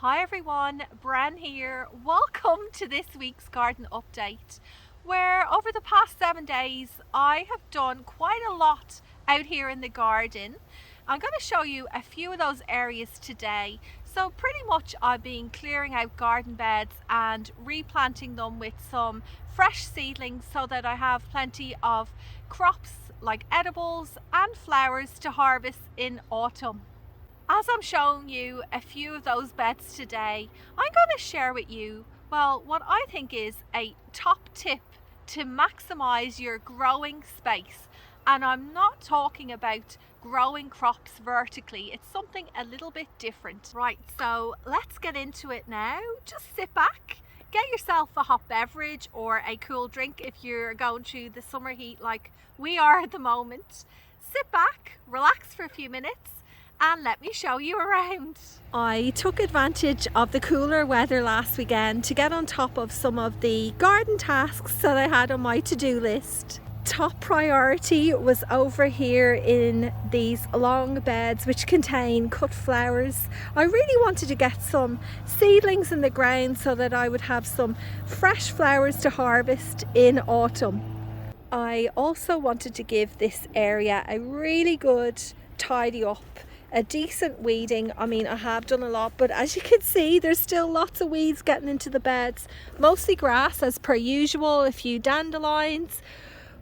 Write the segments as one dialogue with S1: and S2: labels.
S1: Hi everyone, Bren here. Welcome to this week's garden update, where over the past 7 days I have done quite a lot out here in the garden. I'm going to show you a few of those areas today. So pretty much I've been clearing out garden beds and replanting them with some fresh seedlings so that I have plenty of crops like edibles and flowers to harvest in autumn. As I'm showing you a few of those beds today, I'm going to share with you, well, what I think is a top tip to maximize your growing space. And I'm not talking about growing crops vertically, it's something a little bit different. Right, so let's get into it now. Just sit back, get yourself a hot beverage or a cool drink if you're going through the summer heat like we are at the moment. Sit back, relax for a few minutes, and let me show you around. I took advantage of the cooler weather last weekend to get on top of some of the garden tasks that I had on my to-do list. Top priority was over here in these long beds which contain cut flowers. I really wanted to get some seedlings in the ground so that I would have some fresh flowers to harvest in autumn. I also wanted to give this area a really good tidy up, a decent weeding. I mean, I have done a lot, but as you can see, there's still lots of weeds getting into the beds. Mostly grass as per usual, a few dandelions.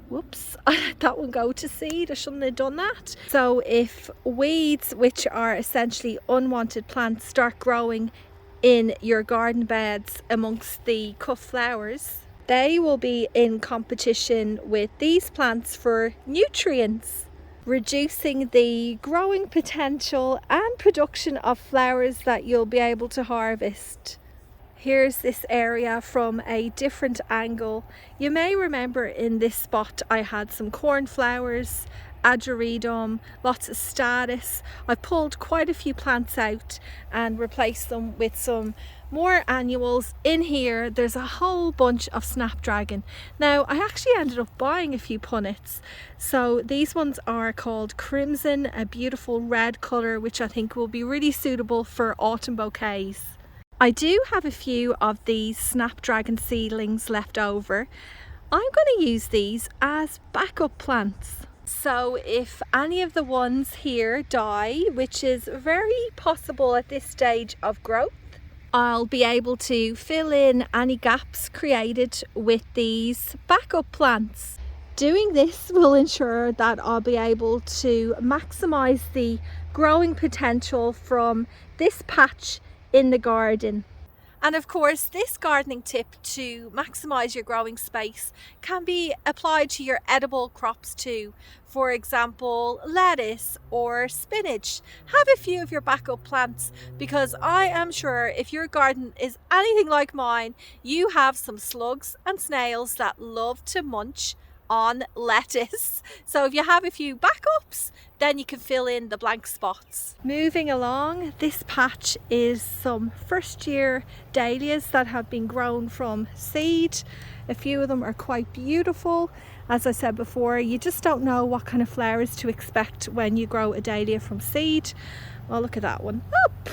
S1: Whoops, I let that one go to seed. I shouldn't have done that. So if weeds, which are essentially unwanted plants, start growing in your garden beds amongst the cut flowers, they will be in competition with these plants for nutrients, reducing the growing potential and production of flowers that you'll be able to harvest. Here's this area from a different angle. You may remember in this spot I had some cornflowers, ageridum, lots of statice. I pulled quite a few plants out and replaced them with some more annuals. In here there's a whole bunch of snapdragon. Now I actually ended up buying a few punnets. So these ones are called Crimson, a beautiful red colour which I think will be really suitable for autumn bouquets. I do have a few of these snapdragon seedlings left over. I'm going to use these as backup plants. So if any of the ones here die, which is very possible at this stage of growth, I'll be able to fill in any gaps created with these backup plants. Doing this will ensure that I'll be able to maximize the growing potential from this patch in the garden. And of course, this gardening tip to maximize your growing space can be applied to your edible crops too. For example, lettuce or spinach. Have a few of your backup plants, because I am sure if your garden is anything like mine, you have some slugs and snails that love to munch on lettuce. So if you have a few backups, then you can fill in the blank spots. Moving along, this patch is some first year dahlias that have been grown from seed. A few of them are quite beautiful. As I said before, you just don't know what kind of flowers to expect when you grow a dahlia from seed. Oh, look at that one. Up!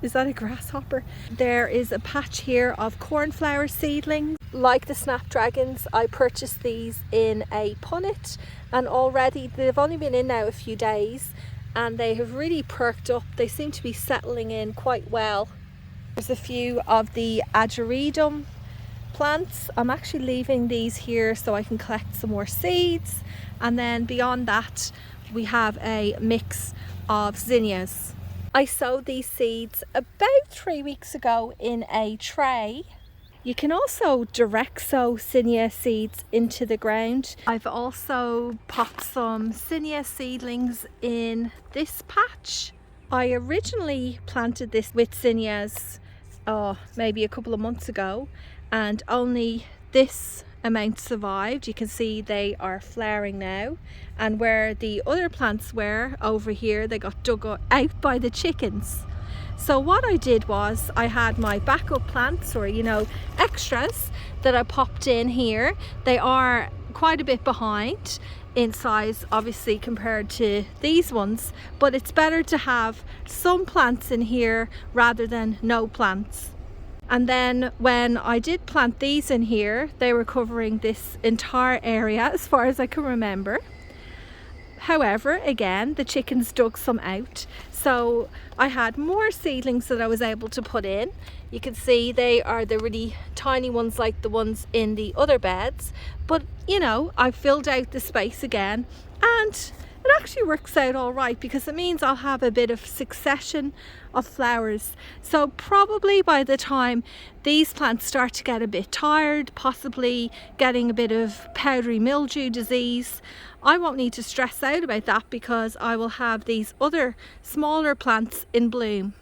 S1: Is that a grasshopper? There is a patch here of cornflower seedlings. Like the snapdragons, I purchased these in a punnet, and already they've only been in now a few days and they have really perked up. They seem to be settling in quite well. There's a few of the ageridum plants. I'm actually leaving these here so I can collect some more seeds, and then beyond that we have a mix of zinnias. I sowed these seeds about 3 weeks ago in a tray. You can also direct sow zinnia seeds into the ground. I've also popped some zinnia seedlings in this patch. I originally planted this with zinnias maybe a couple of months ago, and only this amount survived. You can see they are flowering now, and where the other plants were over here, they got dug out by the chickens. So what I did was I had my backup plants, or extras that I popped in here. They are quite a bit behind. in size, obviously, compared to these ones, but it's better to have some plants in here rather than no plants. And then when I did plant these in here, they were covering this entire area as far as I can remember. However, again, the chickens dug some out, so I had more seedlings that I was able to put in. You can see they are the really tiny ones like the ones in the other beds, but you know, I filled out the space again, and it actually works out all right because it means I'll have a bit of succession of flowers. So probably by the time these plants start to get a bit tired, possibly getting a bit of powdery mildew disease, I won't need to stress out about that because I will have these other smaller plants in bloom.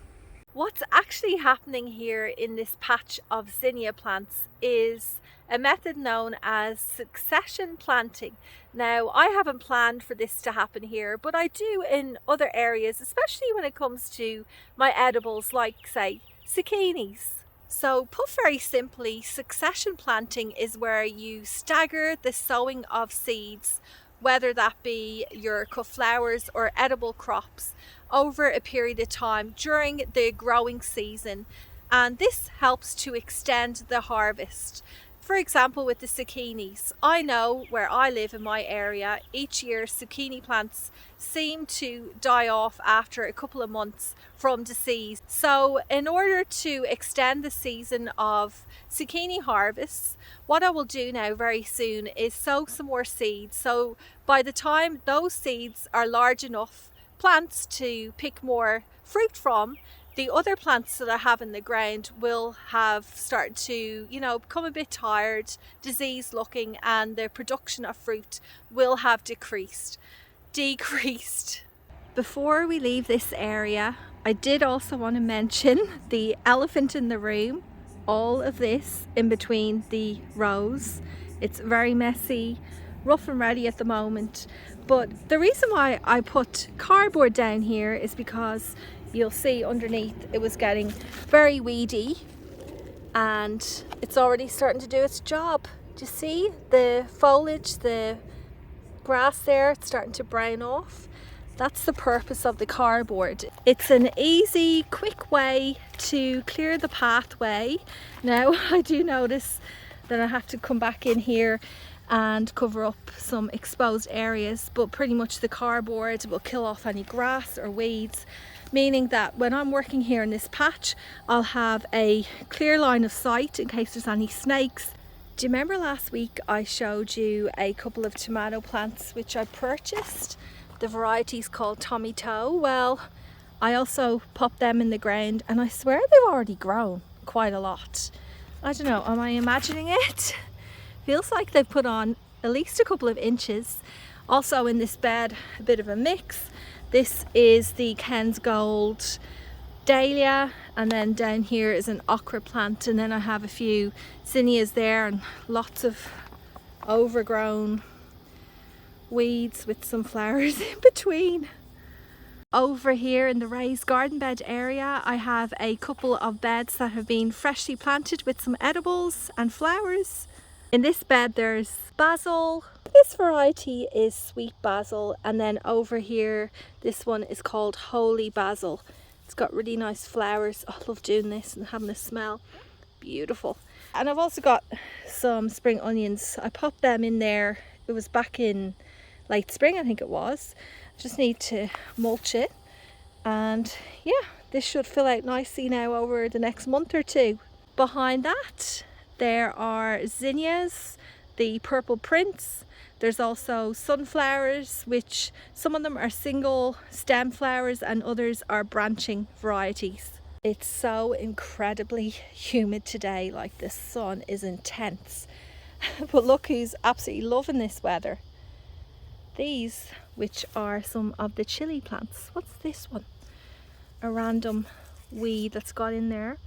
S1: What's actually happening here in this patch of zinnia plants is a method known as succession planting. Now, I haven't planned for this to happen here, but I do in other areas, especially when it comes to my edibles like, say, zucchinis. So put very simply, succession planting is where you stagger the sowing of seeds, whether that be your cut flowers or edible crops, over a period of time during the growing season, and this helps to extend the harvest. For example, with the zucchinis, I know where I live in my area, each year zucchini plants seem to die off after a couple of months from disease. So in order to extend the season of zucchini harvests, what I will do now very soon is sow some more seeds. So by the time those seeds are large enough plants to pick more fruit from, the other plants that I have in the ground will have started to, you know, become a bit tired, disease looking, and the production of fruit will have decreased. Before we leave this area, I did also want to mention the elephant in the room. All of this in between the rows. It's very messy, rough and ready at the moment. But the reason why I put cardboard down here is because you'll see underneath it was getting very weedy and it's already starting to do its job. Do you see the foliage, the grass there? It's starting to brown off. That's the purpose of the cardboard. It's an easy, quick way to clear the pathway. Now, I do notice that I have to come back in here and cover up some exposed areas, but pretty much the cardboard will kill off any grass or weeds, meaning that when I'm working here in this patch, I'll have a clear line of sight in case there's any snakes. Do you remember last week I showed you a couple of tomato plants which I purchased? The variety's called Tommy Toe. Well, I also popped them in the ground and I swear they've already grown quite a lot. I don't know, am I imagining it? Feels like they've put on at least a couple of inches. Also in this bed, a bit of a mix. This is the Ken's Gold dahlia, and then down here is an okra plant, and then I have a few zinnias there and lots of overgrown weeds with some flowers in between. Over here in the raised garden bed area, I have a couple of beds that have been freshly planted with some edibles and flowers. In this bed there's basil. This variety is sweet basil, and then over here this one is called holy basil. It's got really nice flowers. Oh, I love doing this and having the smell. Beautiful. And I've also got some spring onions. I popped them in there. It was back in late spring, I think it was. Just need to mulch it, and yeah, this should fill out nicely now over the next month or two. Behind that there are zinnias, the purple prince. There's also sunflowers, which some of them are single stem flowers and others are branching varieties. It's so incredibly humid today, like the sun is intense. But look who's absolutely loving this weather. These, which are some of the chili plants. What's this one? A random weed that's got in there.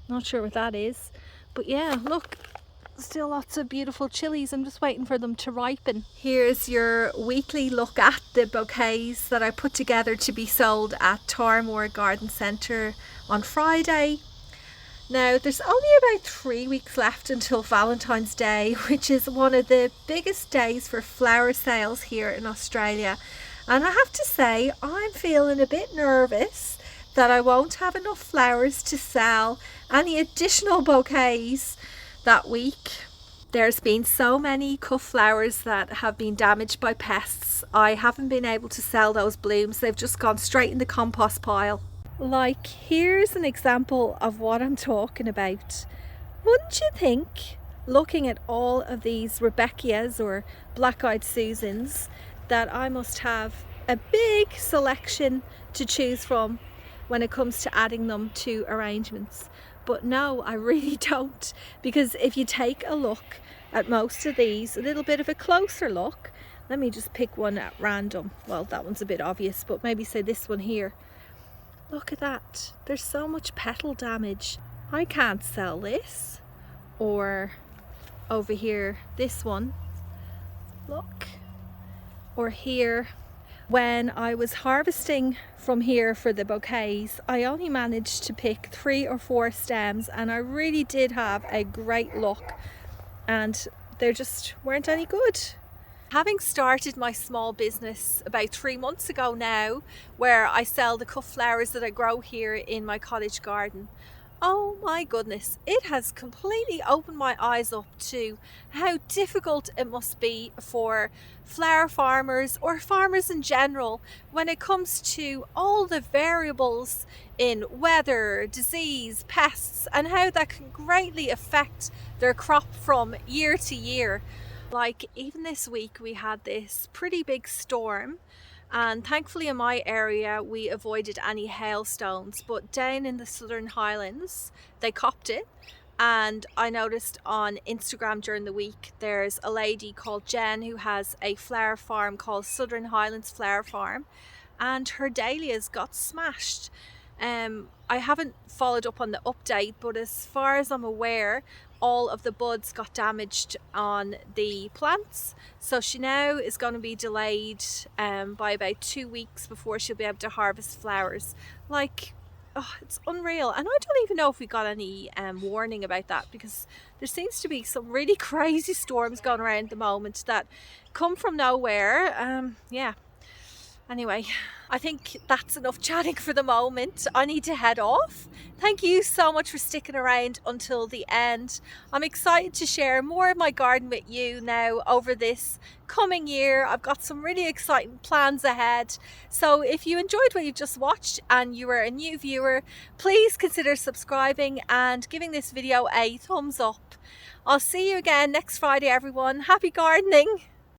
S1: Not sure what that is. But yeah, look, still lots of beautiful chilies. I'm just waiting for them to ripen. Here's your weekly look at the bouquets that I put together to be sold at Tarmore Garden Centre on Friday. Now, there's only about 3 weeks left until Valentine's Day, which is one of the biggest days for flower sales here in Australia. And I have to say, I'm feeling a bit nervous that I won't have enough flowers to sell any additional bouquets that week. There's been so many cut flowers that have been damaged by pests. I haven't been able to sell those blooms. They've just gone straight in the compost pile. Like, here's an example of what I'm talking about. Wouldn't you think, looking at all of these Rebeccias or Black-Eyed Susans, that I must have a big selection to choose from when it comes to adding them to arrangements? But no, I really don't, because if you take a look at most of these, a little bit of a closer look, let me just pick one at random. Well, that one's a bit obvious, but maybe say this one here. Look at that, there's so much petal damage. I can't sell this. Or over here, this one, look. Or here. When I was harvesting from here for the bouquets, I only managed to pick 3 or 4 stems, and I really did have a great look, and they just weren't any good. Having started my small business about 3 months ago now, where I sell the cut flowers that I grow here in my cottage garden, oh my goodness, it has completely opened my eyes up to how difficult it must be for flower farmers or farmers in general when it comes to all the variables in weather, disease, pests, and how that can greatly affect their crop from year to year. Like, even this week we had this pretty big storm, and thankfully in my area we avoided any hailstones, but down in the Southern Highlands they copped it. And I noticed on Instagram during the week there's a lady called Jen who has a flower farm called Southern Highlands Flower Farm, and her dahlias got smashed. I haven't followed up on the update, but as far as I'm aware, all of the buds got damaged on the plants, so she now is going to be delayed by about 2 weeks before she'll be able to harvest flowers. Like, oh, it's unreal. And I don't even know if we got any warning about that, because there seems to be some really crazy storms going around at the moment that come from nowhere. Yeah. Anyway, I think that's enough chatting for the moment. I need to head off. Thank you so much for sticking around until the end. I'm excited to share more of my garden with you now over this coming year. I've got some really exciting plans ahead. So if you enjoyed what you just watched and you were a new viewer, please consider subscribing and giving this video a thumbs up. I'll see you again next Friday, everyone. Happy gardening!